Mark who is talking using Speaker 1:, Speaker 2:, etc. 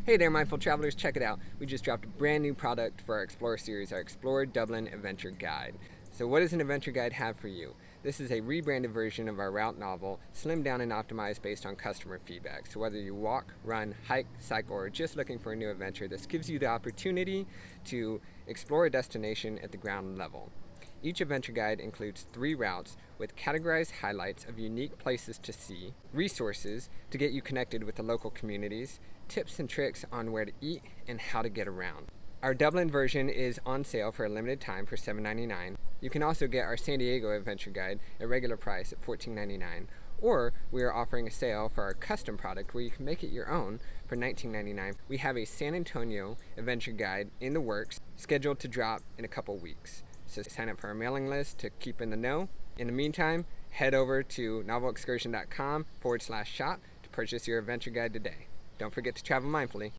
Speaker 1: Hey there, mindful travelers, check it out. We just dropped a brand new product for our Explorer series, our Explorer Dublin Adventure Guide. So what does an adventure guide have for you? This is a rebranded version of our route novel, slimmed down and optimized based on customer feedback. So whether you walk, run, hike, cycle, or just looking for a new adventure, this gives you the opportunity to explore a destination at the ground level. Each adventure guide includes 3 routes with categorized highlights of unique places to see, resources to get you connected with the local communities, tips and tricks on where to eat and how to get around. Our Dublin version is on sale for a limited time for $7.99. You can also get our San Diego adventure guide at regular price at $14.99. Or we are offering a sale for our custom product where you can make it your own for $19.99. We have a San Antonio adventure guide in the works, scheduled to drop in a couple weeks. So sign up for our mailing list to keep in the know. In the meantime, head over to novelexcursion.com/shop to purchase your adventure guide today. Don't forget to travel mindfully.